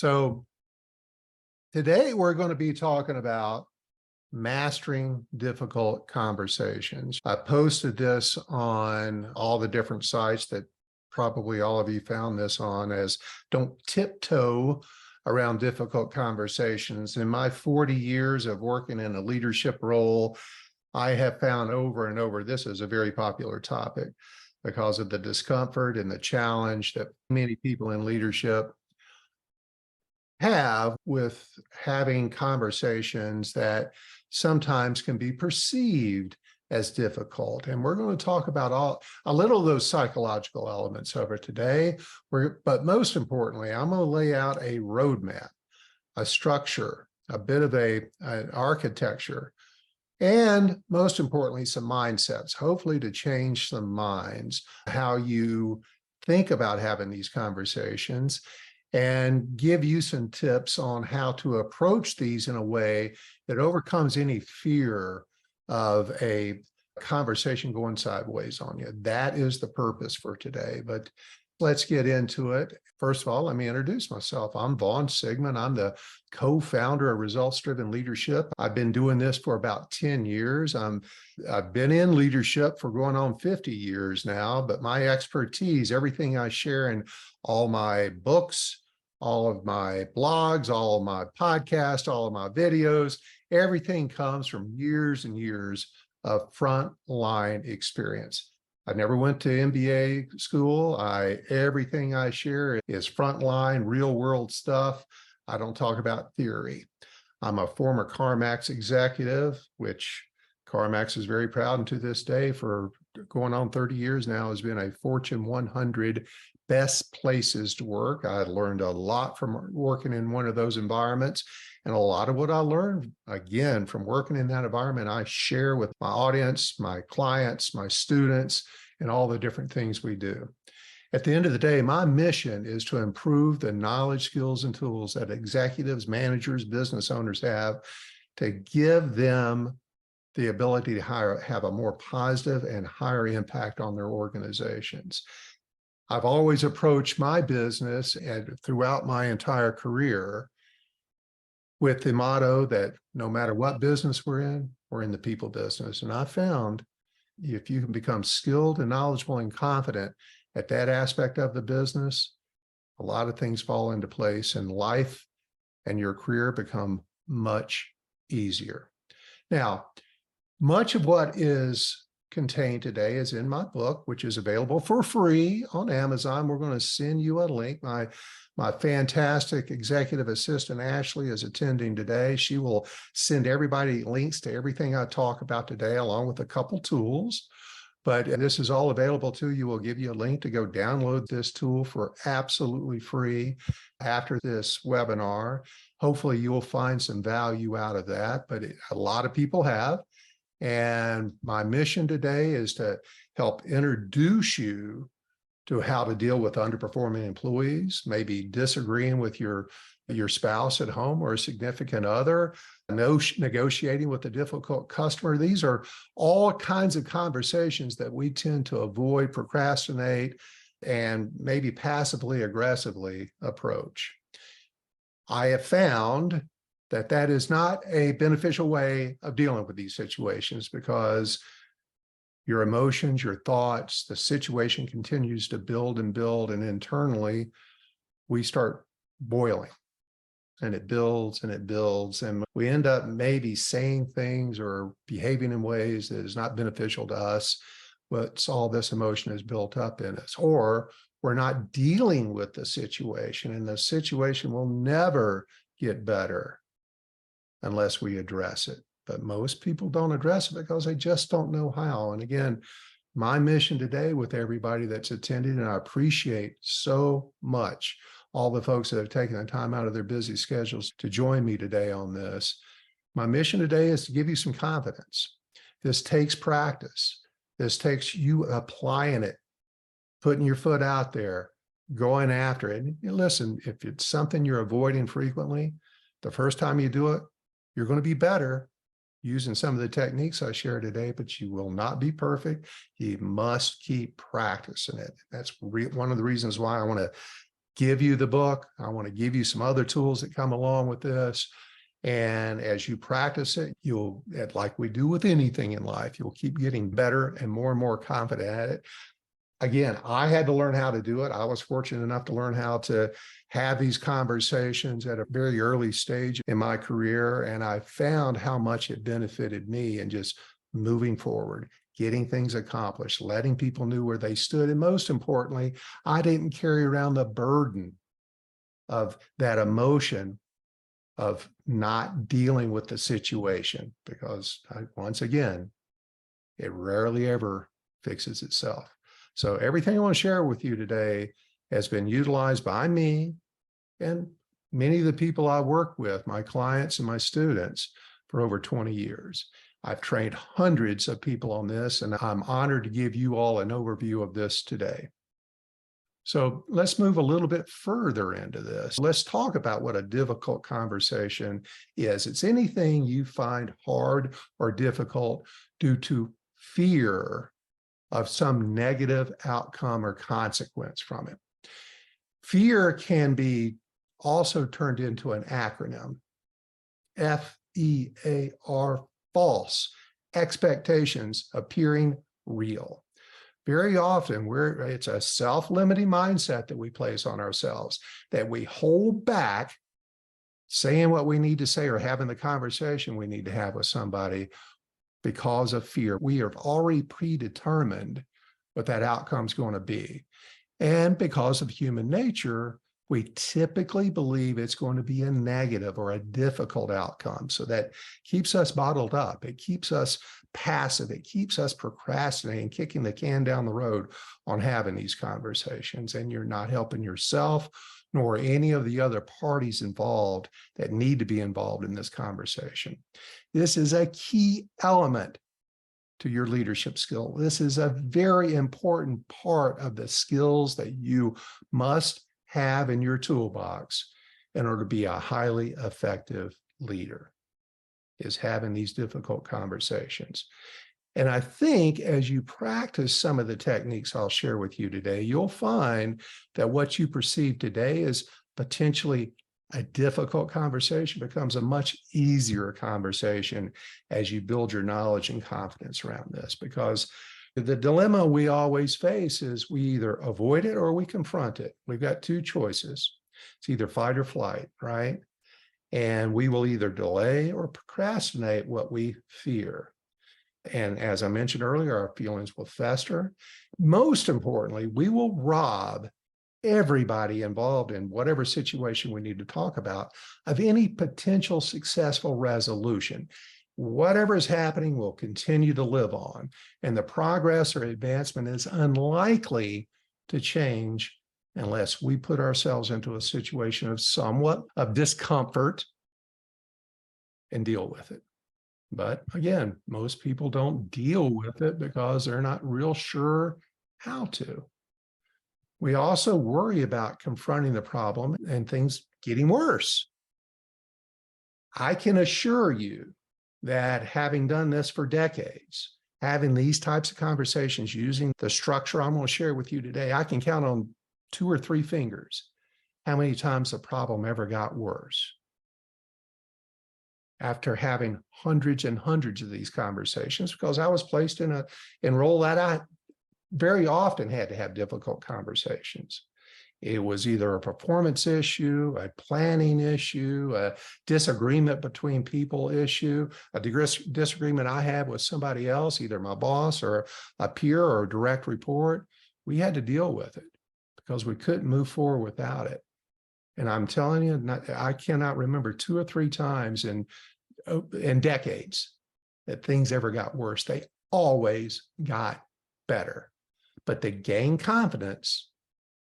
So today we're going to be talking about mastering difficult conversations. I posted this on all the different sites that probably all of you found this on as don't tiptoe around difficult conversations. In my 40 years of working in a leadership role, I have found over and over, this is a very popular topic because of the discomfort and the challenge that many people in leadership have with having conversations that sometimes can be perceived as difficult. And we're going to talk about a little of those psychological elements of it today. But most importantly, I'm going to lay out a roadmap, a structure, a bit of an architecture, and most importantly, some mindsets, hopefully to change some minds, how you think about having these conversations, and give you some tips on how to approach these in a way that overcomes any fear of a conversation going sideways on you. That is the purpose for today, but let's get into it. First of all, let me introduce myself. I'm Vaughn Sigmund. I'm the co-founder of Results-Driven Leadership. I've been doing this for about 10 years. I've been in leadership for going on 50 years now, but my expertise, everything I share in all my books, all of my blogs, all of my podcasts, all of my videos, everything comes from years and years of frontline experience. I never went to MBA school. Everything I share is frontline, real world stuff. I don't talk about theory. I'm a former CarMax executive, which CarMax is very proud, and to this day, for going on 30 years now, has been a Fortune 100 best places to work. I learned a lot from working in one of those environments. And a lot of what I learned, again, from working in that environment, I share with my audience, my clients, my students, and all the different things we do. At the end of the day, my mission is to improve the knowledge, skills, and tools that executives, managers, business owners have to give them the ability to have a more positive and higher impact on their organizations. I've always approached my business and throughout my entire career with the motto that no matter what business we're in the people business. And I found if you can become skilled and knowledgeable and confident at that aspect of the business, a lot of things fall into place and life and your career become much easier. Now, much of what is contained today is in my book, which is available for free on Amazon. We're going to send you a link. My fantastic executive assistant, Ashley, is attending today. She will send everybody links to everything I talk about today, along with a couple tools. But this is all available to you. We'll give you a link to go download this tool for absolutely free after this webinar. Hopefully you'll find some value out of that, but a lot of people have. And my mission today is to help introduce you to how to deal with underperforming employees, maybe disagreeing with your spouse at home or a significant other, negotiating with a difficult customer. These are all kinds of conversations that we tend to avoid, procrastinate, and maybe passively aggressively approach. I have found that is not a beneficial way of dealing with these situations because your emotions, your thoughts, the situation continues to build and build, and internally we start boiling and it builds and it builds, and we end up maybe saying things or behaving in ways that is not beneficial to us, but all this emotion is built up in us, or we're not dealing with the situation, and the situation will never get better unless we address it. But most people don't address it because they just don't know how. And again, my mission today with everybody that's attended, and I appreciate so much all the folks that have taken the time out of their busy schedules to join me today on this. My mission today is to give you some confidence. This takes practice. This takes you applying it, putting your foot out there, going after it. And listen, if it's something you're avoiding frequently, the first time you do it, you're going to be better using some of the techniques I share today, but you will not be perfect. You must keep practicing it. That's one of the reasons why I want to give you the book. I want to give you some other tools that come along with this. And as you practice it, you'll, like we do with anything in life, you'll keep getting better and more confident at it. Again, I had to learn how to do it. I was fortunate enough to learn how to have these conversations at a very early stage in my career. And I found how much it benefited me in just moving forward, getting things accomplished, letting people know where they stood. And most importantly, I didn't carry around the burden of that emotion of not dealing with the situation, because once again, it rarely ever fixes itself. So everything I want to share with you today has been utilized by me and many of the people I work with, my clients and my students, for over 20 years. I've trained hundreds of people on this, and I'm honored to give you all an overview of this today. So let's move a little bit further into this. Let's talk about what a difficult conversation is. It's anything you find hard or difficult due to fear of some negative outcome or consequence from it. Fear can be also turned into an acronym, FEAR, false expectations appearing real. Very often it's a self-limiting mindset that we place on ourselves, that we hold back saying what we need to say or having the conversation we need to have with somebody because of fear. We have already predetermined what that outcome is going to be. And because of human nature, we typically believe it's going to be a negative or a difficult outcome. So that keeps us bottled up. It keeps us passive. It keeps us procrastinating, kicking the can down the road on having these conversations. And you're not helping yourself nor any of the other parties involved that need to be involved in this conversation. This is a key element to your leadership skill. This is a very important part of the skills that you must have in your toolbox in order to be a highly effective leader, is having these difficult conversations. And I think as you practice some of the techniques I'll share with you today, you'll find that what you perceive today as potentially a difficult conversation becomes a much easier conversation as you build your knowledge and confidence around this. Because the dilemma we always face is we either avoid it or we confront it. We've got two choices. It's either fight or flight, right? And we will either delay or procrastinate what we fear. And as I mentioned earlier, our feelings will fester. Most importantly, we will rob everybody involved in whatever situation we need to talk about of any potential successful resolution. Whatever is happening will continue to live on, and the progress or advancement is unlikely to change unless we put ourselves into a situation of somewhat of discomfort and deal with it. But again, most people don't deal with it because they're not real sure how to. We also worry about confronting the problem and things getting worse. I can assure you that having done this for decades, having these types of conversations using the structure I'm going to share with you today, I can count on 2 or 3 fingers how many times the problem ever got worse. After having hundreds and hundreds of these conversations, because I was placed in a role that I very often had to have difficult conversations. It was either a performance issue, a planning issue, a disagreement between people issue, a disagreement I had with somebody else, either my boss or a peer or a direct report. We had to deal with it because we couldn't move forward without it. And I'm telling you, I cannot remember 2 or 3 times in decades that things ever got worse. They always got better. But to gain confidence,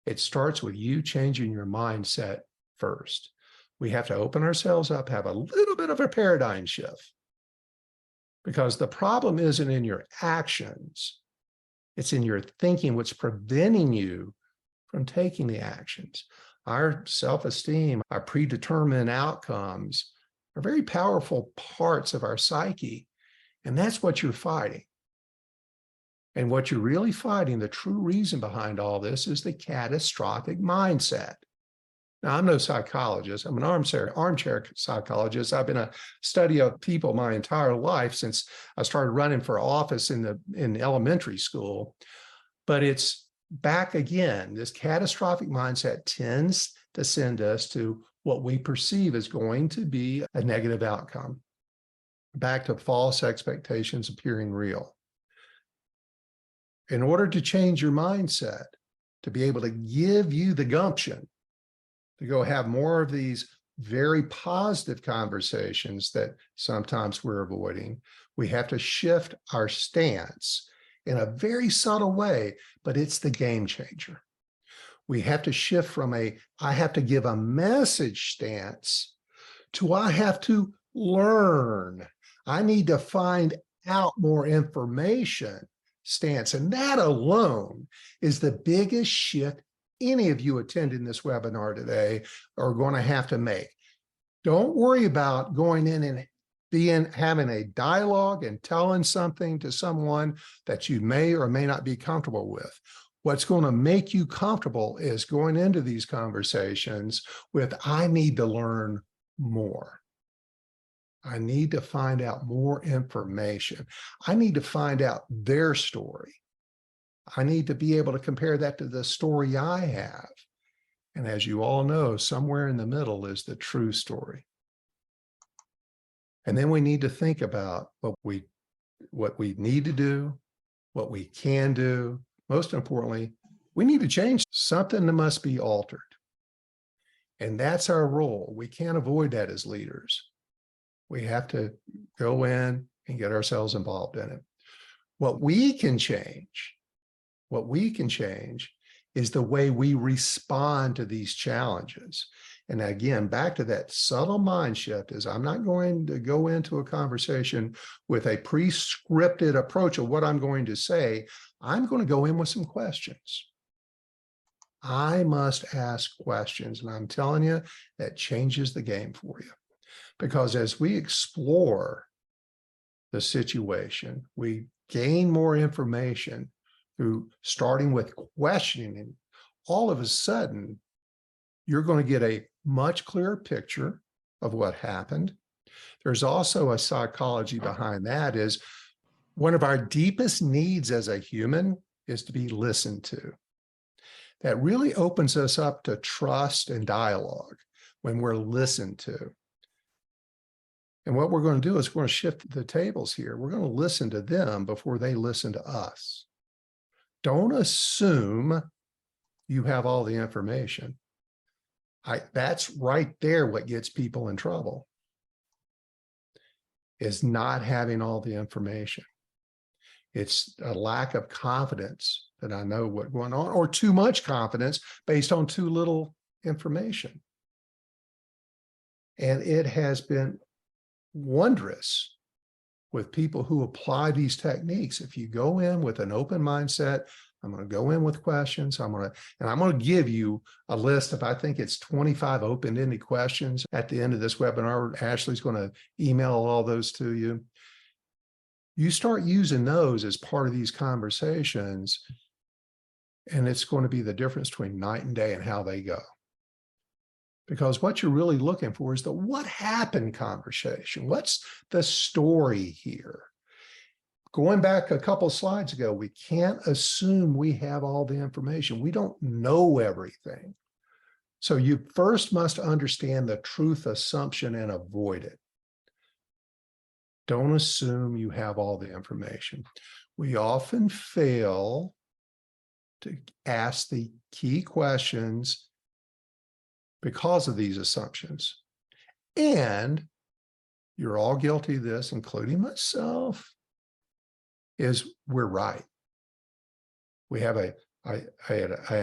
it starts with you changing your mindset first. We have to open ourselves up, have a little bit of a paradigm shift, because the problem isn't in your actions. It's in your thinking, what's preventing you from taking the actions. Our self-esteem, our predetermined outcomes are very powerful parts of our psyche. And that's what you're fighting. And what you're really fighting, the true reason behind all this, is the catastrophic mindset. Now, I'm no psychologist. I'm an armchair psychologist. I've been a study of people my entire life since I started running for office in elementary school. But it's back again. This catastrophic mindset tends to send us to what we perceive as going to be a negative outcome, back to false expectations appearing real. In order to change your mindset, to be able to give you the gumption to go have more of these very positive conversations that sometimes we're avoiding, we have to shift our stance in a very subtle way, but it's the game changer. We have to shift from I have to give a message stance to I have to learn. I need to find out more information stance. And that alone is the biggest shift any of you attending this webinar today are going to have to make. Don't worry about going in and having a dialogue and telling something to someone that you may or may not be comfortable with. What's going to make you comfortable is going into these conversations with, I need to learn more. I need to find out more information. I need to find out their story. I need to be able to compare that to the story I have. And as you all know, somewhere in the middle is the true story. And then we need to think about what we need to do, what we can do. Most importantly, we need to change something that must be altered. And that's our role. We can't avoid that as leaders. We have to go in and get ourselves involved in it. What we can change is the way we respond to these challenges. And again, back to that subtle mind shift is I'm not going to go into a conversation with a pre-scripted approach of what I'm going to say. I'm going to go in with some questions. I must ask questions. And I'm telling you, that changes the game for you. Because as we explore the situation, we gain more information through starting with questioning. All of a sudden, you're going to get a much clearer picture of what happened. There's also a psychology behind that is one of our deepest needs as a human is to be listened to. That really opens us up to trust and dialogue when we're listened to. And what we're going to do is we're going to shift the tables here. We're going to listen to them before they listen to us. Don't assume you have all the information. That's right there what gets people in trouble, is not having all the information. It's a lack of confidence that I know what's going on, or too much confidence based on too little information. And it has been wondrous with people who apply these techniques. If you go in with an open mindset, I'm going to go in with questions. I'm going to give you a list of, I think it's 25 open-ended questions at the end of this webinar. Ashley's going to email all those to you. You start using those as part of these conversations, and it's going to be the difference between night and day and how they go. Because what you're really looking for is the what happened conversation. What's the story here? Going back a couple of slides ago, we can't assume we have all the information. We don't know everything. So you first must understand the truth assumption and avoid it. Don't assume you have all the information. We often fail to ask the key questions because of these assumptions. And you're all guilty of this, including myself, is we're right. We have an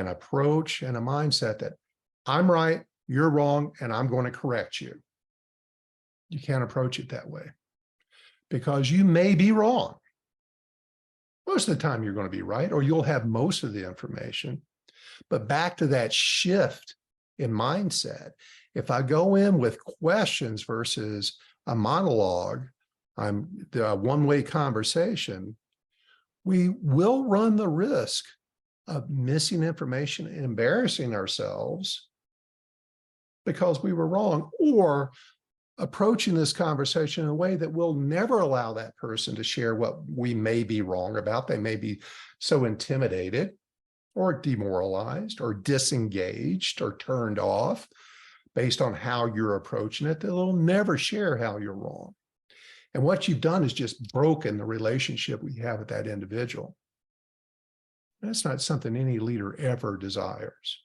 approach and a mindset that I'm right, you're wrong, and I'm going to correct you. You can't approach it that way because you may be wrong. Most of the time you're going to be right, or you'll have most of the information. But back to that shift in mindset, if I go in with questions versus a monologue, the one-way conversation, we will run the risk of missing information and embarrassing ourselves because we were wrong, or approaching this conversation in a way that will never allow that person to share what we may be wrong about. They may be so intimidated or demoralized or disengaged or turned off based on how you're approaching it, that they'll never share how you're wrong. And what you've done is just broken the relationship we have with that individual. That's not something any leader ever desires,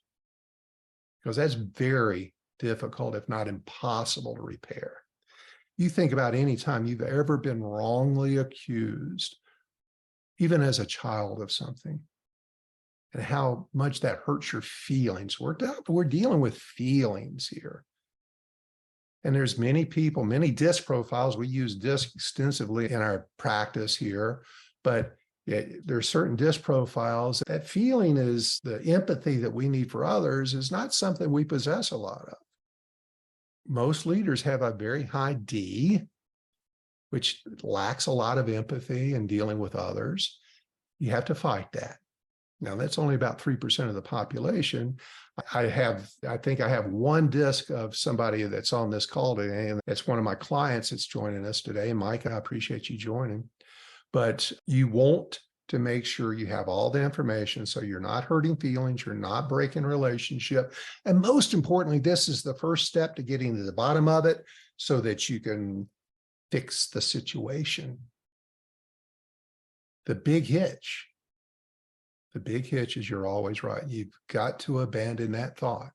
because that's very difficult, if not impossible, to repair. You think about any time you've ever been wrongly accused, even as a child, of something, and how much that hurts your feelings. We're dealing with feelings here. And there's many people, many DISC profiles. We use DISC extensively in our practice here, but there are certain DISC profiles. That feeling is the empathy that we need for others is not something we possess a lot of. Most leaders have a very high D, which lacks a lot of empathy in dealing with others. You have to fight that. Now, that's only about 3% of the population. I think I have one DISC of somebody that's on this call today, and it's one of my clients that's joining us today. Mike, I appreciate you joining. But you want to make sure you have all the information so you're not hurting feelings, you're not breaking relationship. And most importantly, this is the first step to getting to the bottom of it so that you can fix the situation. The big hitch is you're always right. You've got to abandon that thought,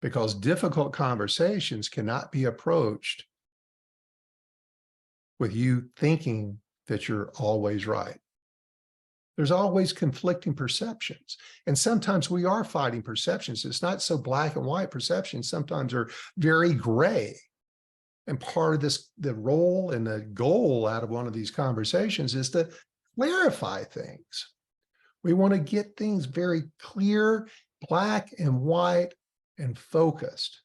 because difficult conversations cannot be approached with you thinking that you're always right. There's always conflicting perceptions. And sometimes we are fighting perceptions. It's not so black and white. Perceptions sometimes are very gray. And part of this, the role and the goal out of one of these conversations is to clarify things. We want to get things very clear, black and white, and focused.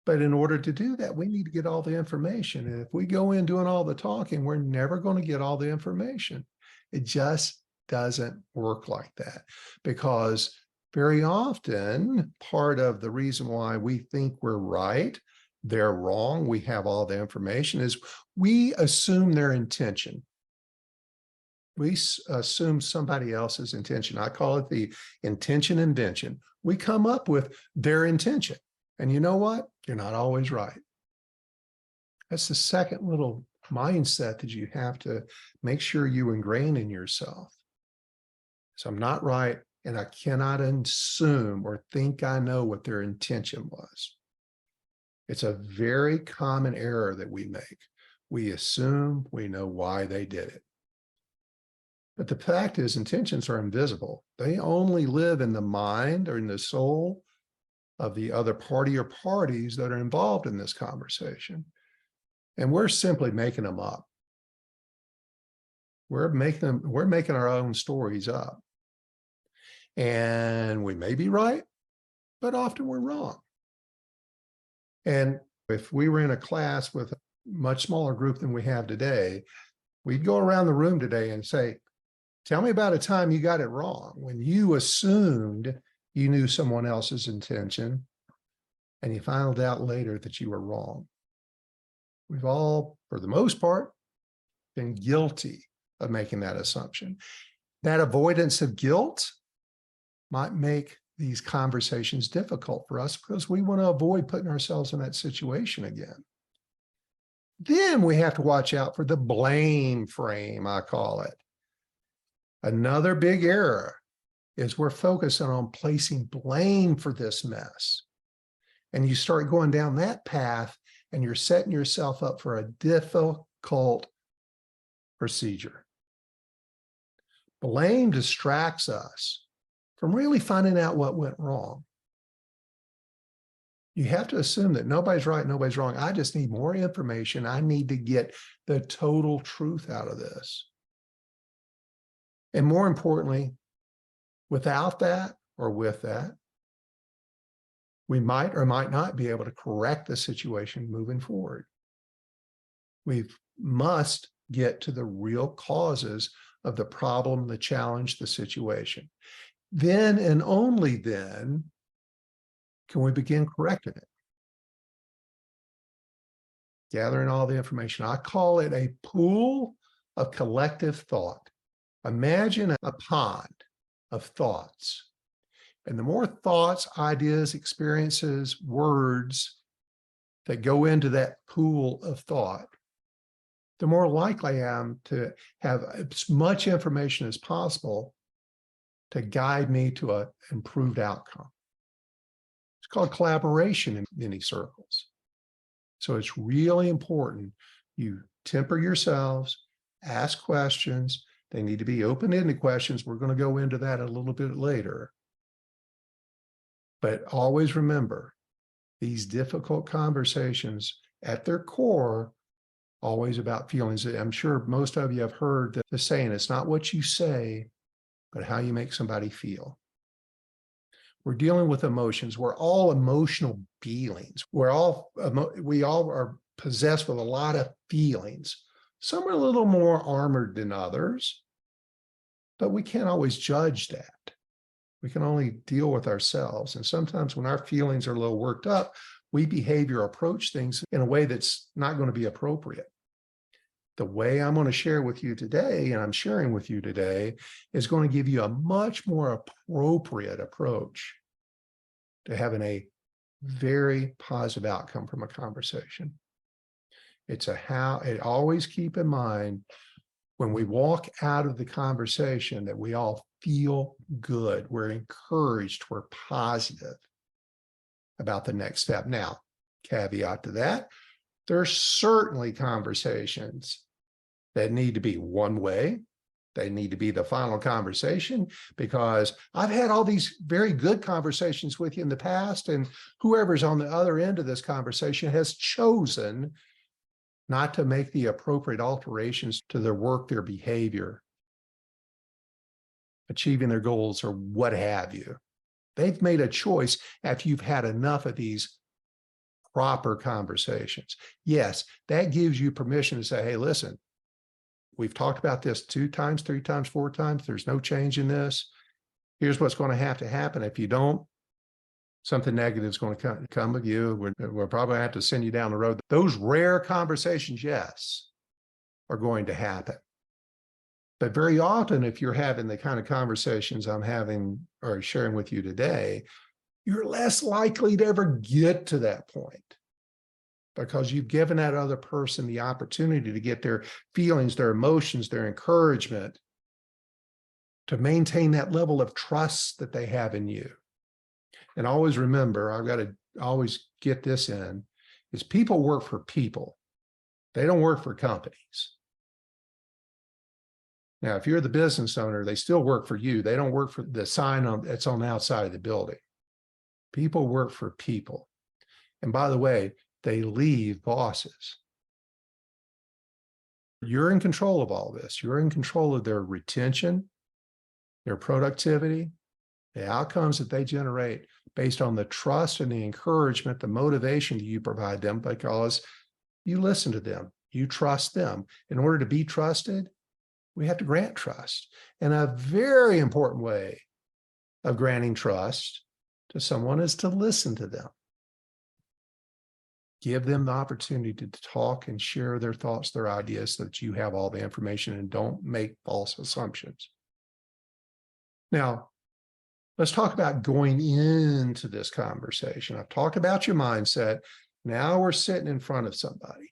But in order to do that, we need to get all the information. And if we go in doing all the talking, we're never going to get all the information. It just doesn't work like that, because very often part of the reason why we think we're right, they're wrong, we have all the information, is we assume their intention. We assume somebody else's intention. I call it the intention invention. We come up with their intention. And you know what? You're not always right. That's the second little mindset that you have to make sure you ingrain in yourself. So I'm not right, and I cannot assume or think I know what their intention was. It's a very common error that we make. We assume we know why they did it. But the fact is, intentions are invisible. They only live in the mind or in the soul of the other party or parties that are involved in this conversation. And we're simply making them up. We're making our own stories up. And we may be right, but often we're wrong. And if we were in a class with a much smaller group than we have today, we'd go around the room today and say, tell me about a time you got it wrong, when you assumed you knew someone else's intention and you found out later that you were wrong. We've all, for the most part, been guilty of making that assumption. That avoidance of guilt might make these conversations difficult for us because we want to avoid putting ourselves in that situation again. Then we have to watch out for the blame frame, I call it. Another big error is we're focusing on placing blame for this mess. And you start going down that path and you're setting yourself up for a difficult procedure. Blame distracts us from really finding out what went wrong. You have to assume that nobody's right, nobody's wrong. I just need more information. I need to get the total truth out of this. And more importantly, without that or with that, we might or might not be able to correct the situation moving forward. We must get to the real causes of the problem, the challenge, the situation. Then and only then Can we begin correcting it? Gathering all the information. I call it a pool of collective thought. Imagine a pond of thoughts. And the more thoughts, ideas, experiences, words that go into that pool of thought, the more likely I am to have as much information as possible to guide me to an improved outcome. It's called collaboration in many circles. So it's really important you temper yourselves, ask questions. They need to be open-ended questions. We're going to go into that a little bit later. But always remember, these difficult conversations at their core, always about feelings. I'm sure most of you have heard the saying, it's not what you say, but how you make somebody feel. We're dealing with emotions. We're all emotional beings. We all are possessed with a lot of feelings. Some are a little more armored than others, but we can't always judge that. We can only deal with ourselves. And sometimes when our feelings are a little worked up, we behave or approach things in a way that's not going to be appropriate. The way I'm going to share with you today, and I'm sharing with you today, is going to give you a much more appropriate approach to having a very positive outcome from a conversation. Always keep in mind when we walk out of the conversation that we all feel good, we're encouraged, we're positive about the next step. Now, caveat to that, there's certainly conversations that need to be one way. They need to be the final conversation, because I've had all these very good conversations with you in the past, and whoever's on the other end of this conversation has chosen not to make the appropriate alterations to their work, their behavior, achieving their goals, or what have you. They've made a choice after you've had enough of these proper conversations. Yes, that gives you permission to say, hey, listen, we've talked about this 2 times, 3 times, 4 times. There's no change in this. Here's what's going to happen. If you don't, something negative is going to come with you. We'll probably have to send you down the road. Those rare conversations, yes, are going to happen. But very often, if you're having the kind of conversations I'm having or sharing with you today, you're less likely to ever get to that point, because you've given that other person the opportunity to get their feelings, their emotions, their encouragement, to maintain that level of trust that they have in you. And always remember, I've got to always get this in, is people work for people. They don't work for companies. Now, if you're the business owner, they still work for you. They don't work for the sign that's on the outside of the building. People work for people. And by the way, they leave bosses. You're in control of all this. You're in control of their retention, their productivity, the outcomes that they generate based on the trust and the encouragement, the motivation that you provide them, because you listen to them, you trust them. In order to be trusted, we have to grant trust. And a very important way of granting trust to someone is to listen to them. Give them the opportunity to talk and share their thoughts, their ideas, so that you have all the information, and don't make false assumptions. Now, let's talk about going into this conversation. I've talked about your mindset. Now we're sitting in front of somebody.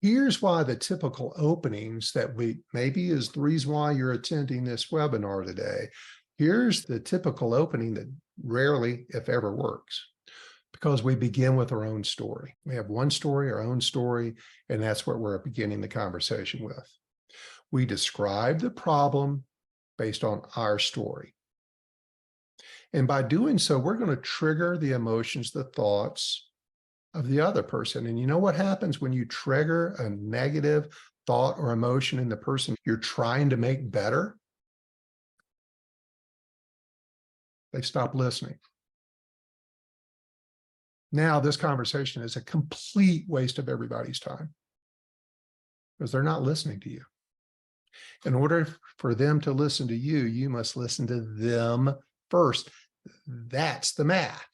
Here's why the typical openings that maybe is the reason why you're attending this webinar today. Here's the typical opening that rarely, if ever, works. Because we begin with our own story. We have one story, our own story, and that's what we're beginning the conversation with. We describe the problem based on our story. And by doing so, we're going to trigger the emotions, the thoughts of the other person. And you know what happens when you trigger a negative thought or emotion in the person you're trying to make better? They stop listening. Now this conversation is a complete waste of everybody's time, because they're not listening to you. In order for them to listen to you, you must listen to them first. That's the math.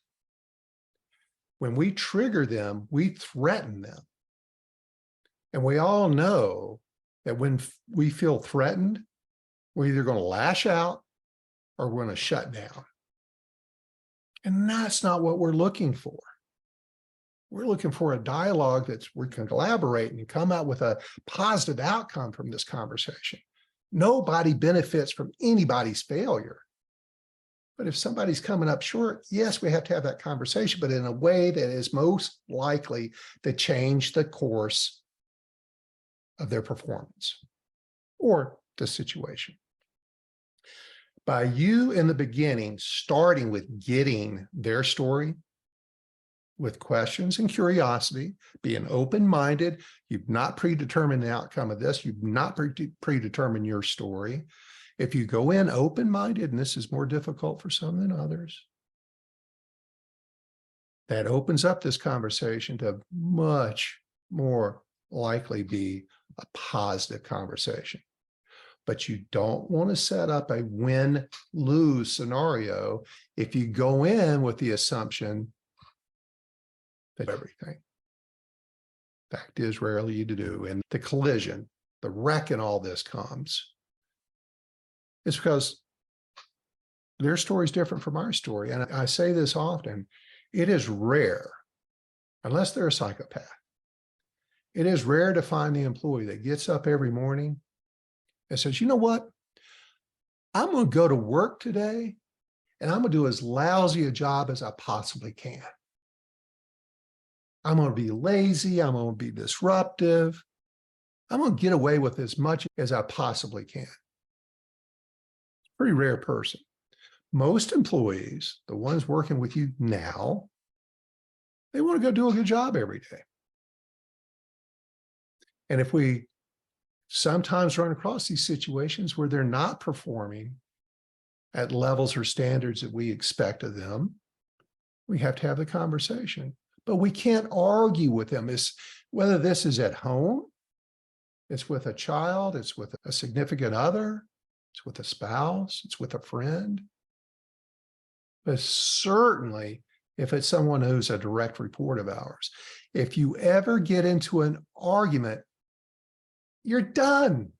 When we trigger them, we threaten them. And we all know that when we feel threatened, we're either going to lash out or we're going to shut down. And that's not what we're looking for. We're looking for a dialogue that's we can collaborate and come out with a positive outcome from this conversation. Nobody benefits from anybody's failure. But if somebody's coming up short, yes, we have to have that conversation, but in a way that is most likely to change the course of their performance or the situation. By you in the beginning, starting with getting their story with questions and curiosity, being open-minded, you've not predetermined the outcome of this, you've not predetermined your story. If you go in open-minded, and this is more difficult for some than others, that opens up this conversation to much more likely be a positive conversation. But you don't want to set up a win-lose scenario if you go in with the assumption that everything. Fact is, rarely you do. And the collision, the wreck in all this comes. It's because their story is different from our story. And I say this often, it is rare, unless they're a psychopath, it is rare to find the employee that gets up every morning and says, you know what? I'm going to go to work today and I'm going to do as lousy a job as I possibly can. I'm going to be lazy. I'm going to be disruptive. I'm going to get away with as much as I possibly can. Pretty rare person. Most employees, the ones working with you now, they want to go do a good job every day. And if we sometimes run across these situations where they're not performing at levels or standards that we expect of them, we have to have the conversation. But we can't argue with them. Whether this is at home, it's with a child, it's with a significant other, it's with a spouse, it's with a friend. But certainly, if it's someone who's a direct report of ours, if you ever get into an argument, you're done.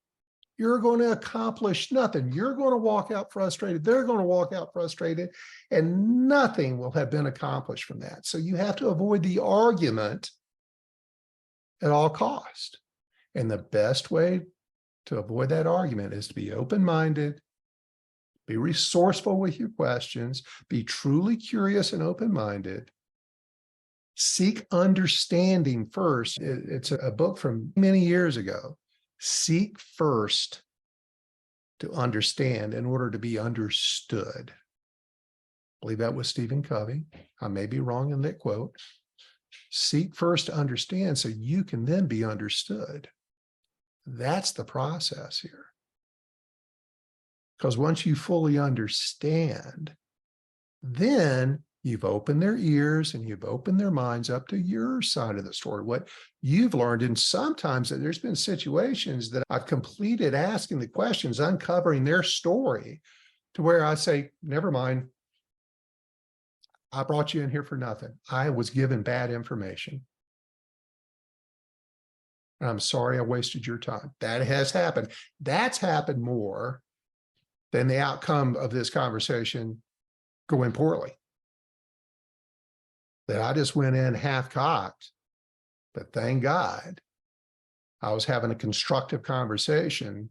You're going to accomplish nothing. You're going to walk out frustrated. They're going to walk out frustrated, and nothing will have been accomplished from that. So you have to avoid the argument at all cost. And the best way to avoid that argument is to be open-minded, be resourceful with your questions, be truly curious and open-minded, seek understanding first. It's a book from many years ago. Seek first to understand in order to be understood. I believe that was Stephen Covey. I may be wrong in that quote. Seek first to understand so you can then be understood. That's the process here. Because once you fully understand, then you've opened their ears and you've opened their minds up to your side of the story, what you've learned. And sometimes there's been situations that I've completed asking the questions, uncovering their story, to where I say, never mind, I brought you in here for nothing. I was given bad information. And I'm sorry I wasted your time. That has happened. That's happened more than the outcome of this conversation going poorly. That I just went in half-cocked, but thank God I was having a constructive conversation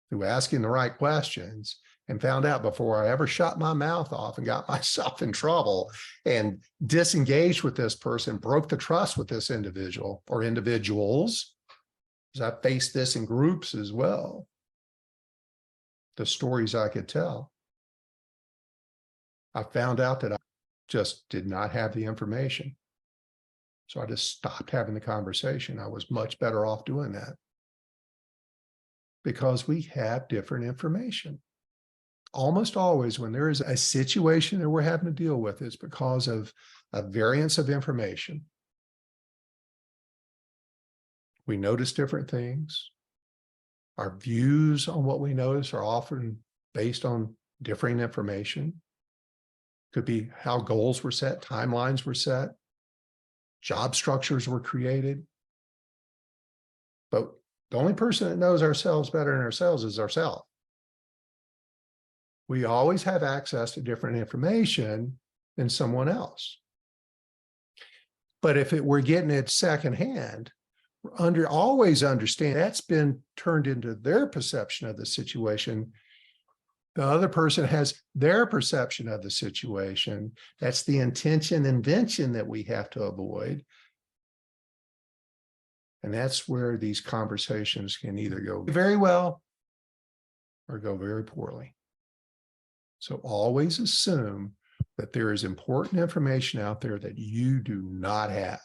through asking the right questions, and found out before I ever shut my mouth off and got myself in trouble and disengaged with this person, broke the trust with this individual or individuals, because I faced this in groups as well, the stories I could tell. I found out that I just did not have the information. So I just stopped having the conversation. I was much better off doing that, because we have different information. Almost always when there is a situation that we're having to deal with, it's because of a variance of information. We notice different things. Our views on what we notice are often based on differing information. Could be how goals were set, timelines were set, job structures were created. But the only person that knows ourselves better than ourselves is ourselves. We always have access to different information than someone else. But if we're getting it secondhand, always understand that's been turned into their perception of the situation. The other person has their perception of the situation. That's the intention invention that we have to avoid. And that's where these conversations can either go very well or go very poorly. So always assume that there is important information out there that you do not have.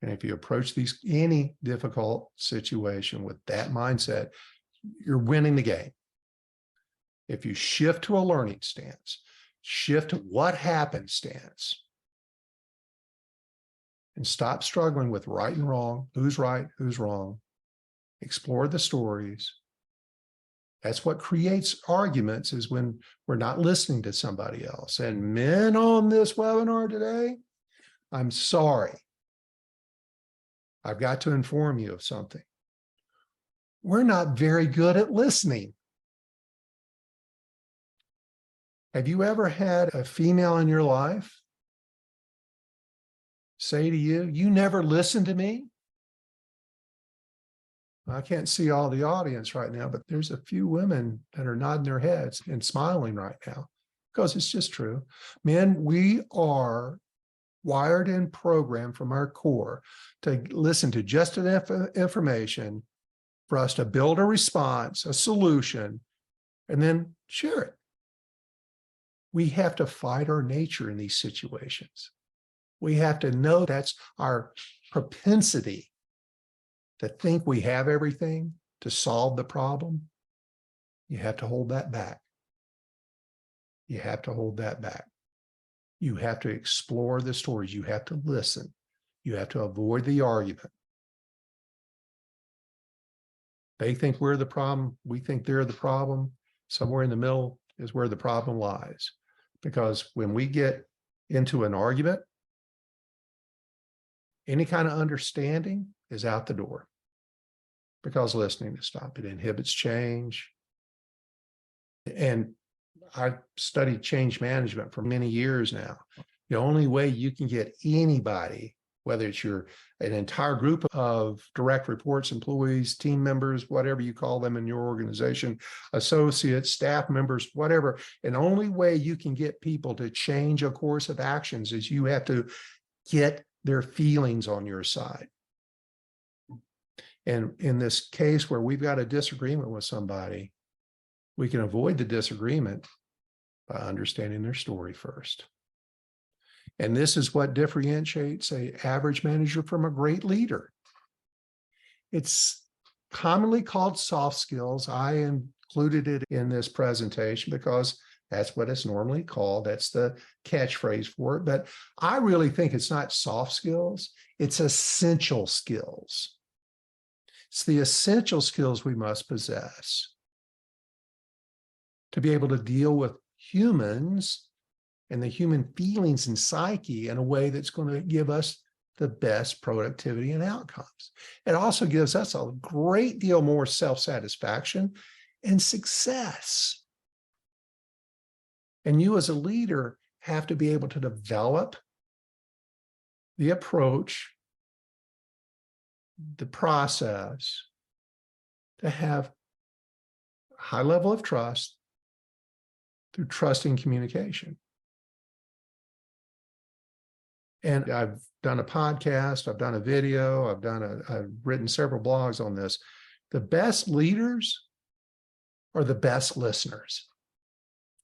And if you approach any difficult situation with that mindset, you're winning the game. If you shift to a learning stance, shift to what happened stance, and stop struggling with right and wrong, who's right, who's wrong, explore the stories. That's what creates arguments, is when we're not listening to somebody else. And men on this webinar today, I'm sorry. I've got to inform you of something. We're not very good at listening. Have you ever had a female in your life say to you, "You never listened to me"? I can't see all the audience right now, but there's a few women that are nodding their heads and smiling right now, because it's just true. Men, we are wired and programmed from our core to listen to just enough information for us to build a response, a solution, and then share it. We have to fight our nature in these situations. We have to know that's our propensity to think we have everything to solve the problem. You have to hold that back. You have to hold that back. You have to explore the stories. You have to listen. You have to avoid the argument. They think we're the problem. We think they're the problem. Somewhere in the middle is where the problem lies. Because when we get into an argument, any kind of understanding is out the door, because listening is stopped. It inhibits change. And I studied change management for many years now. The only way you can get anybody, whether it's an entire group of direct reports, employees, team members, whatever you call them in your organization, associates, staff members, whatever, and the only way you can get people to change a course of actions is you have to get their feelings on your side. And in this case where we've got a disagreement with somebody, we can avoid the disagreement by understanding their story first. And this is what differentiates an average manager from a great leader. It's commonly called soft skills. I included it in this presentation because that's what it's normally called. That's the catchphrase for it. But I really think it's not soft skills. It's essential skills. It's the essential skills we must possess to be able to deal with humans and the human feelings and psyche in a way that's going to give us the best productivity and outcomes. It also gives us a great deal more self-satisfaction and success. And you as a leader have to be able to develop the approach, the process, to have a high level of trust through trusting communication. And I've done a podcast, I've done a video, I've written several blogs on this. The best leaders are the best listeners.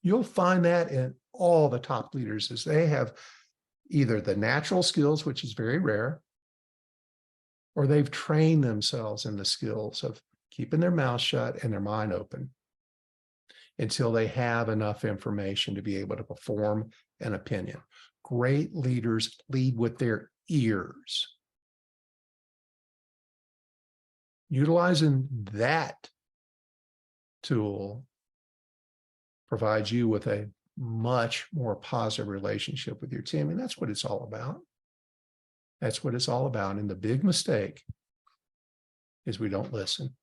You'll find that in all the top leaders, is they have either the natural skills, which is very rare, or they've trained themselves in the skills of keeping their mouth shut and their mind open until they have enough information to be able to form an opinion. Great leaders lead with their ears. Utilizing that tool provides you with a much more positive relationship with your team. And that's what it's all about. That's what it's all about. And the big mistake is we don't listen.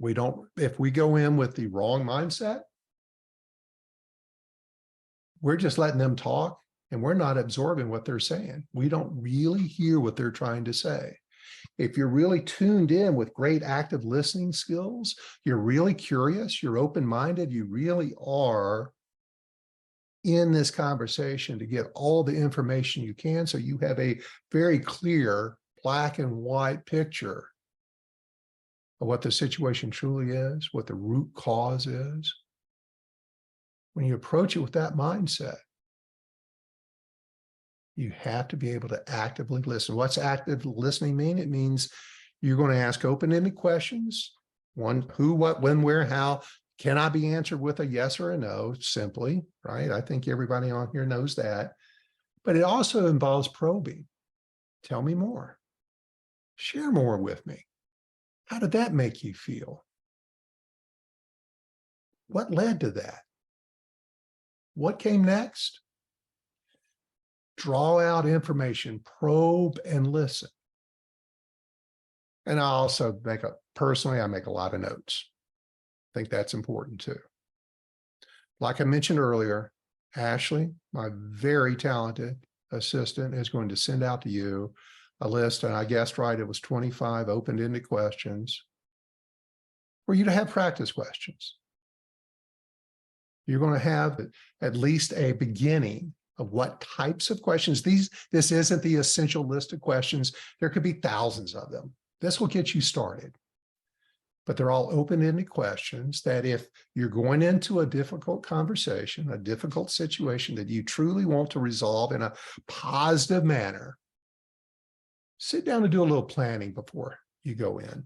If we go in with the wrong mindset, we're just letting them talk and we're not absorbing what they're saying. We don't really hear what they're trying to say. If you're really tuned in with great active listening skills, you're really curious, you're open-minded, you really are in this conversation to get all the information you can, so you have a very clear black and white picture of what the situation truly is, what the root cause is. When you approach it with that mindset, you have to be able to actively listen. What's active listening mean? It means you're going to ask open-ended questions. One, who, what, when, where, how, cannot be answered with a yes or a no, simply, right? I think everybody on here knows that. But it also involves probing. Tell me more. Share more with me. How did that make you feel? What led to that? What came next? Draw out information, probe and listen. And I also personally, I make a lot of notes. I think that's important too. Like I mentioned earlier, Ashley, my very talented assistant, is going to send out to you a list, and I guessed right, it was 25 open-ended questions for you to have practice questions. You're going to have at least a beginning of what types of questions. This isn't the essential list of questions. There could be thousands of them. This will get you started. But they're all open-ended questions that if you're going into a difficult conversation, a difficult situation that you truly want to resolve in a positive manner, sit down and do a little planning before you go in.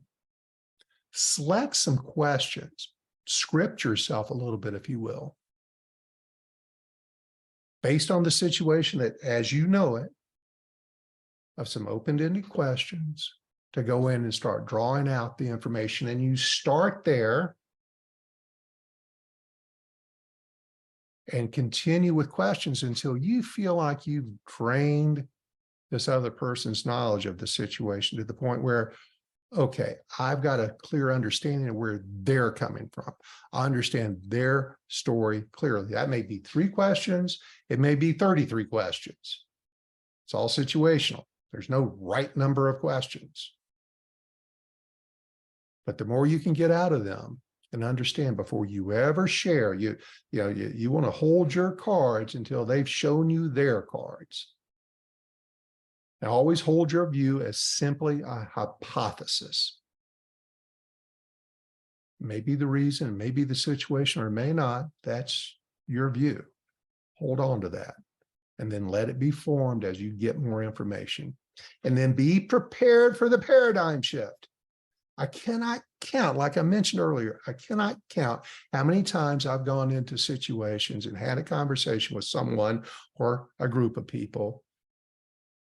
Select some questions. Script yourself a little bit, if you will, based on the situation that, as you know it, of some open-ended questions to go in and start drawing out the information. And you start there and continue with questions until you feel like you've drained this other person's knowledge of the situation to the point where, okay, I've got a clear understanding of where they're coming from. I understand their story clearly. That may be 3 questions. It may be 33 questions. It's all situational. There's no right number of questions. But the more you can get out of them and understand before you ever share, you want to hold your cards until they've shown you their cards. And always hold your view as simply a hypothesis. Maybe the reason, maybe the situation, or may not. That's your view. Hold on to that. And then let it be formed as you get more information. And then be prepared for the paradigm shift. I cannot count, like I mentioned earlier, I cannot count how many times I've gone into situations and had a conversation with someone or a group of people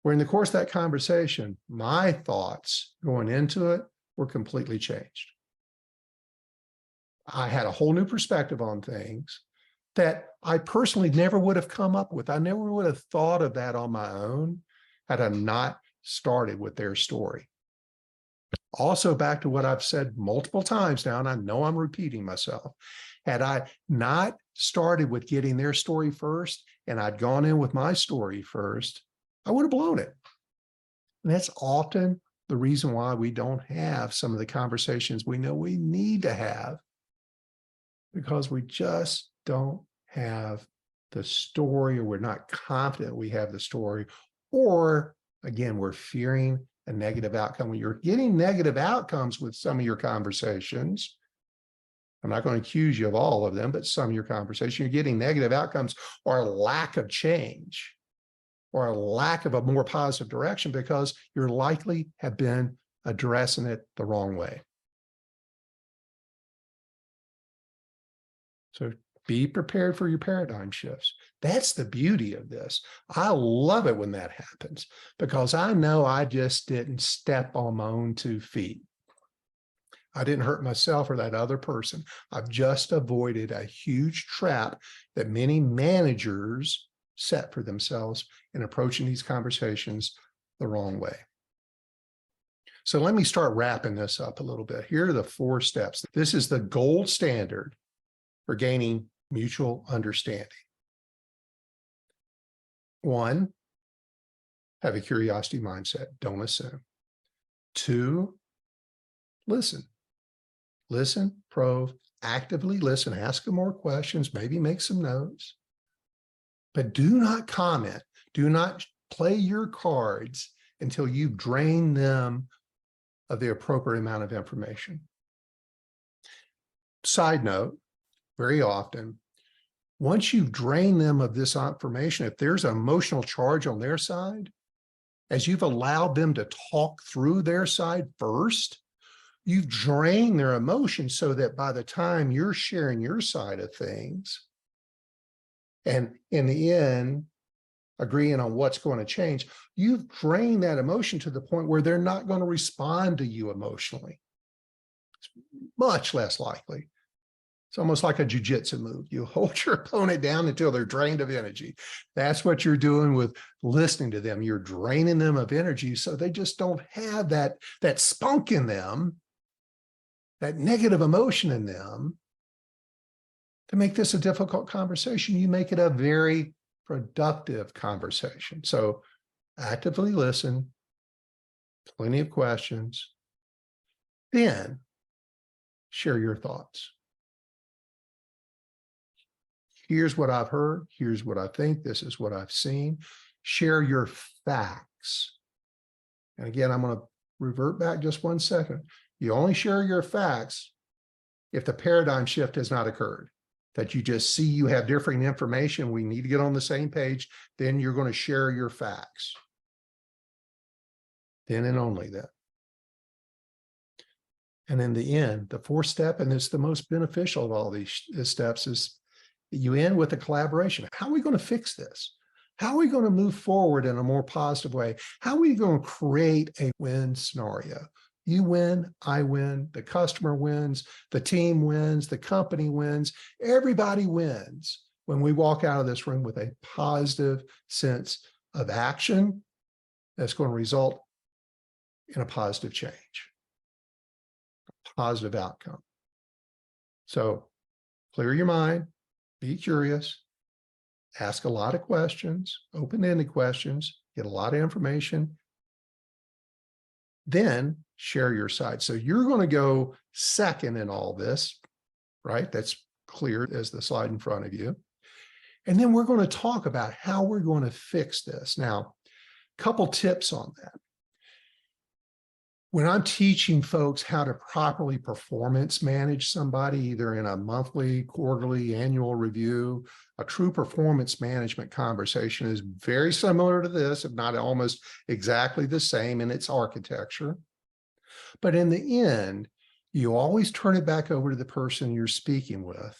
where in the course of that conversation, my thoughts going into it were completely changed. I had a whole new perspective on things that I personally never would have come up with. I never would have thought of that on my own had I not started with their story. Also, back to what I've said multiple times now, and I know I'm repeating myself, had I not started with getting their story first and I'd gone in with my story first, I would have blown it. And that's often the reason why we don't have some of the conversations we know we need to have, because we just don't have the story, or we're not confident we have the story, or again, we're fearing a negative outcome. When you're getting negative outcomes with some of your conversations, I'm not going to accuse you of all of them, but some of your conversation, you're getting negative outcomes or a lack of change, or a lack of a more positive direction, because you're likely have been addressing it the wrong way. So be prepared for your paradigm shifts. That's the beauty of this. I love it when that happens, because I know I just didn't step on my own 2 feet. I didn't hurt myself or that other person. I've just avoided a huge trap that many managers set for themselves in approaching these conversations the wrong way. So let me start wrapping this up a little bit. Here are the 4 steps. This is the gold standard for gaining mutual understanding. 1, have a curiosity mindset. Don't assume. 2, listen. Listen, probe, actively listen, ask them more questions, maybe make some notes. But do not comment. Do not play your cards until you've drained them of the appropriate amount of information. Side note, very often, once you've drained them of this information, if there's an emotional charge on their side, as you've allowed them to talk through their side first, you've drained their emotions so that by the time you're sharing your side of things, and in the end, agreeing on what's going to change, you've drained that emotion to the point where they're not going to respond to you emotionally. It's much less likely. It's almost like a jujitsu move. You hold your opponent down until they're drained of energy. That's what you're doing with listening to them. You're draining them of energy so they just don't have that spunk in them, that negative emotion in them. To make this a difficult conversation, you make it a very productive conversation. So actively listen, plenty of questions, then share your thoughts. Here's what I've heard. Here's what I think. This is what I've seen. Share your facts. And again, I'm going to revert back just 1 second. You only share your facts if the paradigm shift has not occurred, that you just see you have differing information. We need to get on the same page. Then you're going to share your facts. Then and only then. And in the end, the 4th step, and it's the most beneficial of all these steps, is you end with a collaboration. How are we going to fix this? How are we going to move forward in a more positive way? How are we going to create a win scenario? You win, I win, the customer wins, the team wins, the company wins, everybody wins when we walk out of this room with a positive sense of action that's going to result in a positive change, a positive outcome. So clear your mind, be curious, ask a lot of questions, open-ended questions, get a lot of information, then share your side. So you're going to go second in all this, right? That's clear as the slide in front of you. And then we're going to talk about how we're going to fix this. Now, a couple tips on that. When I'm teaching folks how to properly performance manage somebody, either in a monthly, quarterly, annual review, a true performance management conversation is very similar to this, if not almost exactly the same in its architecture. But in the end, you always turn it back over to the person you're speaking with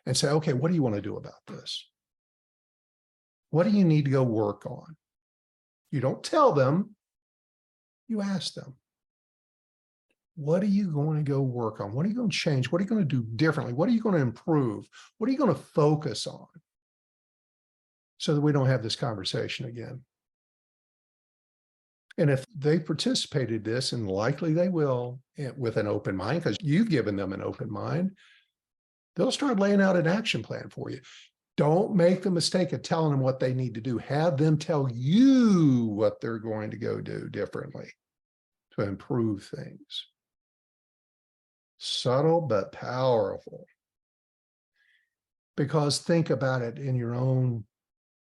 and say, okay, what do you want to do about this? What do you need to go work on? You don't tell them. You ask them, what are you going to go work on? What are you going to change? What are you going to do differently? What are you going to improve? What are you going to focus on so that we don't have this conversation again? And if they participated in this, and likely they will, with an open mind, because you've given them an open mind, they'll start laying out an action plan for you. Don't make the mistake of telling them what they need to do. Have them tell you what they're going to go do differently to improve things. Subtle but powerful. Because think about it in your own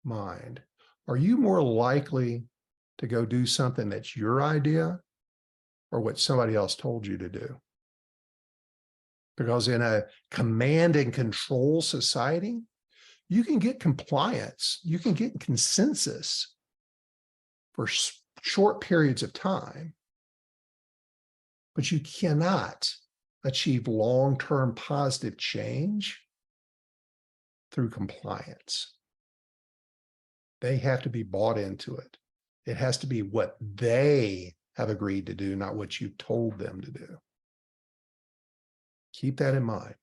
mind. Are you more likely to go do something that's your idea or what somebody else told you to do? Because in a command and control society, you can get compliance, you can get consensus for short periods of time, but you cannot achieve long-term positive change through compliance. They have to be bought into it. It has to be what they have agreed to do, not what you told them to do. Keep that in mind.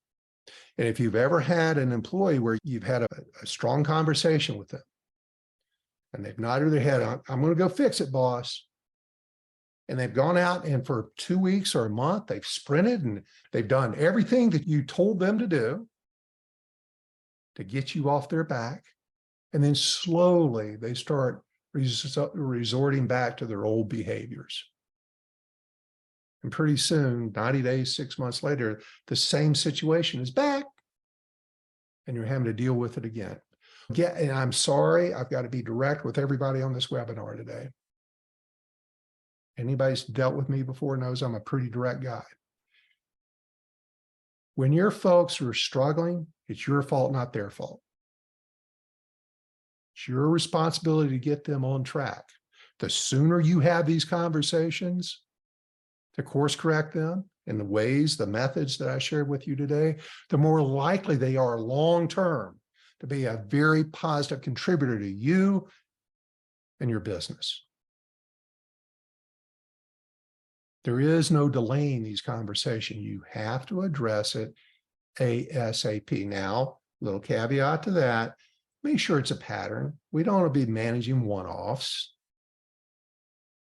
And if you've ever had an employee where you've had a strong conversation with them and they've nodded their head, I'm going to go fix it, boss. And they've gone out and for 2 weeks or a month, they've sprinted and they've done everything that you told them to do to get you off their back. And then slowly they start resorting back to their old behaviors. And pretty soon, 90 days, 6 months later, the same situation is back and you're having to deal with it again. And I'm sorry, I've got to be direct with everybody on this webinar today. Anybody's dealt with me before knows I'm a pretty direct guy. When your folks are struggling, it's your fault, not their fault. It's your responsibility to get them on track. The sooner you have these conversations to course correct them in the ways, the methods that I shared with you today, the more likely they are long-term to be a very positive contributor to you and your business. There is no delaying these conversations. You have to address it ASAP. Now, little caveat to that, make sure it's a pattern. We don't want to be managing one-offs.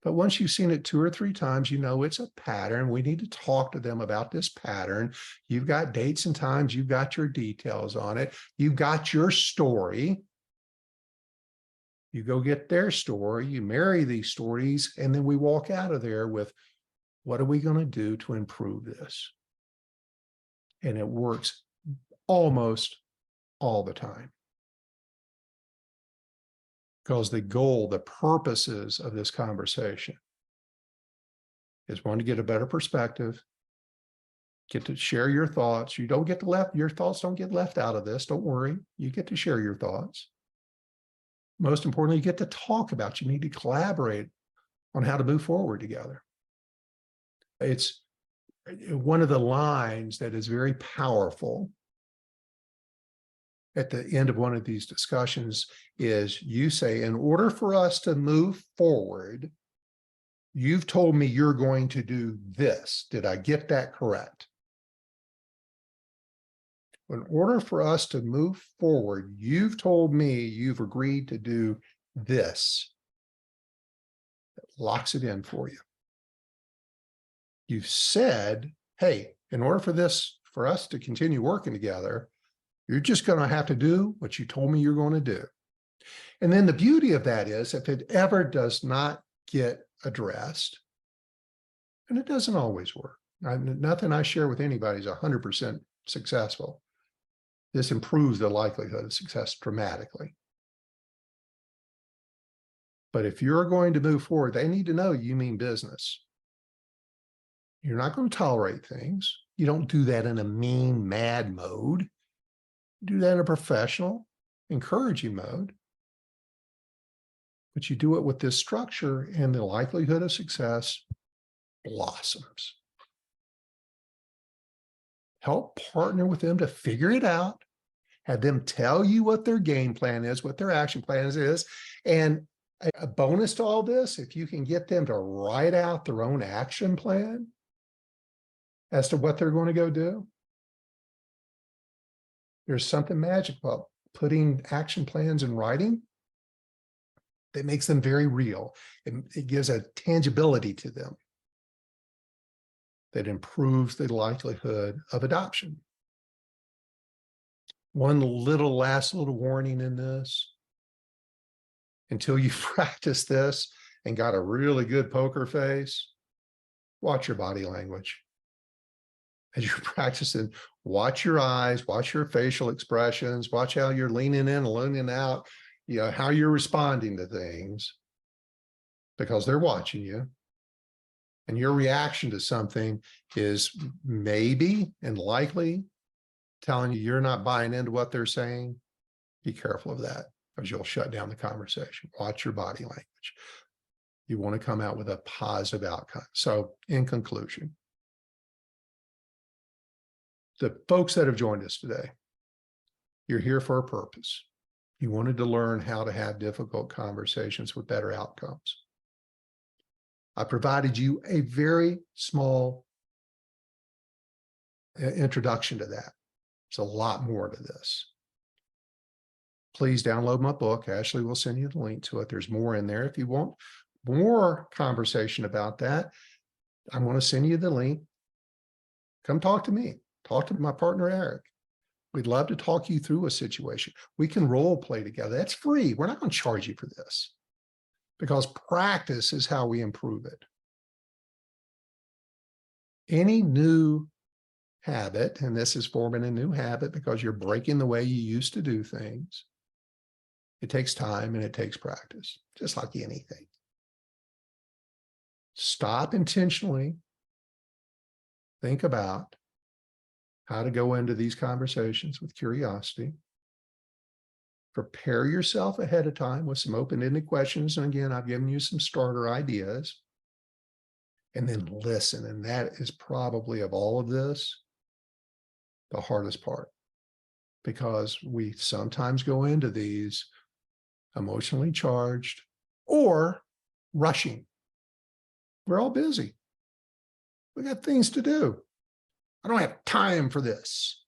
But once you've seen it 2 or 3 times, you know it's a pattern. We need to talk to them about this pattern. You've got dates and times. You've got your details on it. You've got your story. You go get their story. You marry these stories. And then we walk out of there with, what are we going to do to improve this? And it works almost all the time. Because the goal, the purposes of this conversation is one, to get a better perspective, get to share your thoughts. You don't get your thoughts don't get left out of this. Don't worry. You get to share your thoughts. Most importantly, you get to talk about, you need to collaborate on how to move forward together. It's one of the lines that is very powerful at the end of one of these discussions is you say, in order for us to move forward, you've told me you're going to do this. Did I get that correct? In order for us to move forward, you've told me you've agreed to do this. That locks it in for you. You've said, hey, in order for us to continue working together, you're just going to have to do what you told me you're going to do. And then the beauty of that is, if it ever does not get addressed, and it doesn't always work, nothing I share with anybody is 100% successful. This improves the likelihood of success dramatically. But if you're going to move forward, they need to know you mean business. You're not going to tolerate things. You don't do that in a mean, mad mode. You do that in a professional, encouraging mode. But you do it with this structure, and the likelihood of success blossoms. Help partner with them to figure it out. Have them tell you what their game plan is, what their action plan is. And a bonus to all this, if you can get them to write out their own action plan as to what they're going to go do. There's something magic about putting action plans in writing that makes them very real. It gives a tangibility to them that improves the likelihood of adoption. One last little warning in this. Until you practice this and got a really good poker face, watch your body language. As you're practicing, watch your eyes, watch your facial expressions, watch how you're leaning in and leaning out, how you're responding to things, because they're watching you. And your reaction to something is maybe and likely telling you you're not buying into what they're saying. Be careful of that, because you'll shut down the conversation. Watch your body language. You want to come out with a positive outcome. So in conclusion, the folks that have joined us today, you're here for a purpose. You wanted to learn how to have difficult conversations with better outcomes. I provided you a very small introduction to that. There's a lot more to this. Please download my book. Ashley will send you the link to it. There's more in there. If you want more conversation about that, I'm going to send you the link. Come talk to me. Talk to my partner, Eric. We'd love to talk you through a situation. We can role play together. That's free. We're not going to charge you for this because practice is how we improve it. Any new habit, and this is forming a new habit because you're breaking the way you used to do things, it takes time and it takes practice, just like anything. Stop intentionally. Think about how to go into these conversations with curiosity. Prepare yourself ahead of time with some open-ended questions. And again, I've given you some starter ideas. And then listen. And that is probably, of all of this, the hardest part, because we sometimes go into these emotionally charged or rushing. We're all busy. We got things to do. I don't have time for this.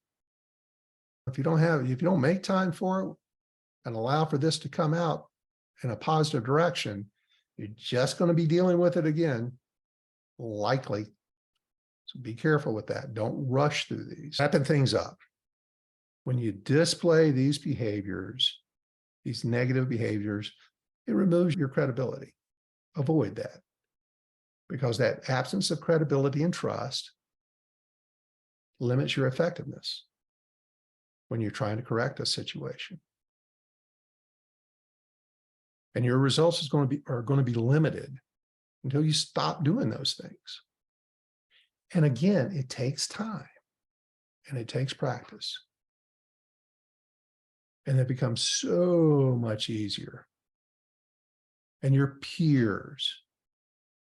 If you don't make time for it and allow for this to come out in a positive direction, you're just going to be dealing with it again, likely. So be careful with that. Don't rush through these. Wrapping things up. When you display these behaviors, these negative behaviors, it removes your credibility. Avoid that, because that absence of credibility and trust limits your effectiveness when you're trying to correct a situation. And your results are going to be limited until you stop doing those things. And again, it takes time and it takes practice. And it becomes so much easier. And your peers,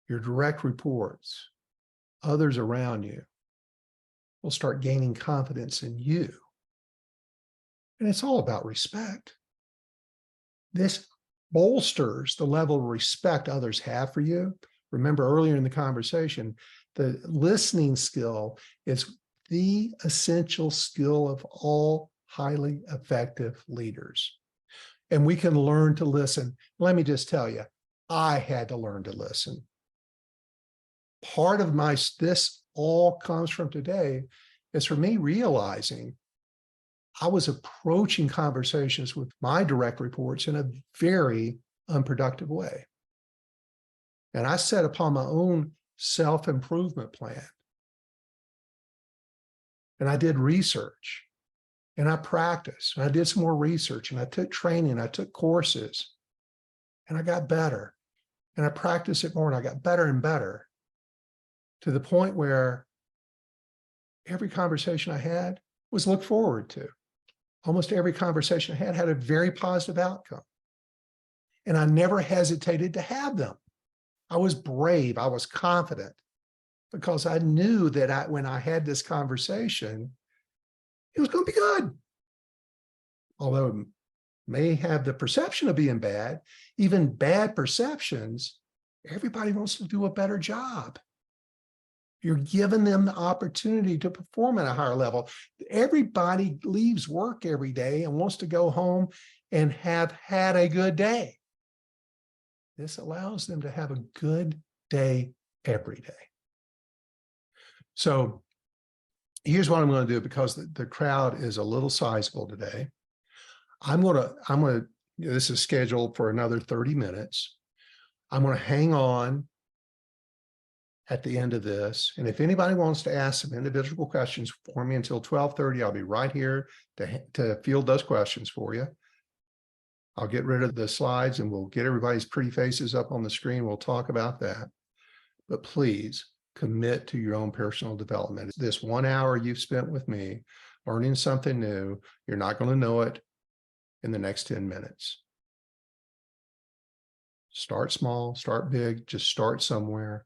your direct reports, others around you will start gaining confidence in you. And it's all about respect. This bolsters the level of respect others have for you. Remember earlier in the conversation, the listening skill is the essential skill of all highly effective leaders. And we can learn to listen. Let me just tell you, I had to learn to listen. Part of this all comes from today is for me realizing I was approaching conversations with my direct reports in a very unproductive way. And I set upon my own self-improvement plan. And I did research and I practiced and I did some more research and I took training, I took courses and I got better and I practiced it more and I got better and better to the point where every conversation I had was looked forward to. Almost every conversation I had a very positive outcome. And I never hesitated to have them. I was brave, I was confident, because I knew that when I had this conversation, it was going to be good. Although it may have the perception of being bad, even bad perceptions, everybody wants to do a better job. You're giving them the opportunity to perform at a higher level. Everybody leaves work every day and wants to go home and have had a good day. This allows them to have a good day every day. So here's what I'm going to do, because the crowd is a little sizable today. This is scheduled for another 30 minutes. I'm going to hang on at the end of this. And if anybody wants to ask some individual questions for me until 12:30, I'll be right here to field those questions for you. I'll get rid of the slides and we'll get everybody's pretty faces up on the screen. We'll talk about that. But please commit to your own personal development. This 1 hour you've spent with me learning something new, you're not going to know it in the next 10 minutes. Start small, start big, just start somewhere.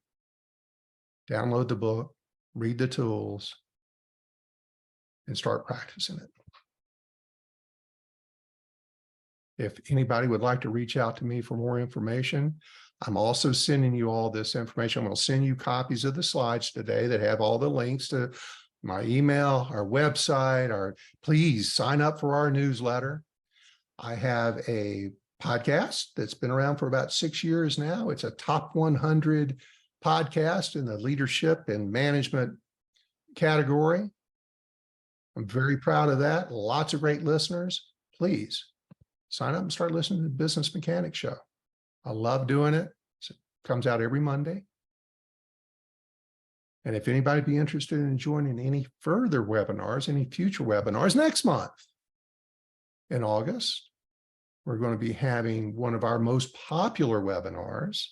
Download the book, read the tools, and start practicing it. If anybody would like to reach out to me for more information, I'm also sending you all this information. I'm going to send you copies of the slides today that have all the links to my email, our website, please sign up for our newsletter. I have a podcast that's been around for about 6 years now. It's a top 100 podcast in the leadership and management category. I'm very proud of that. Lots of great listeners. Please sign up and start listening to the Business Mechanics Show. I love doing it. It comes out every Monday. And if anybody be interested in joining any further webinars, any future webinars next month in August, we're going to be having one of our most popular webinars.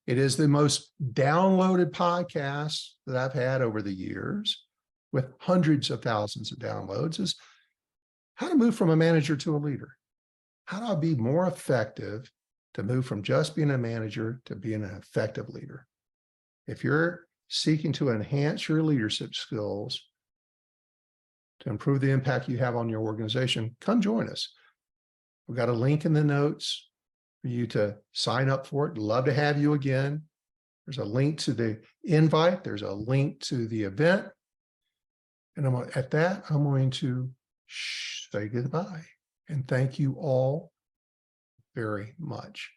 It is the most downloaded podcast that I've had over the years, with hundreds of thousands of downloads, is how to move from a manager to a leader. How do I be more effective to move from just being a manager to being an effective leader? If you're seeking to enhance your leadership skills to improve the impact you have on your organization, come join us. We've got a link in the notes for you to sign up for it. Love to have you again. There's a link to the invite. There's a link to the event. And at that, I'm going to say goodbye and thank you all very much.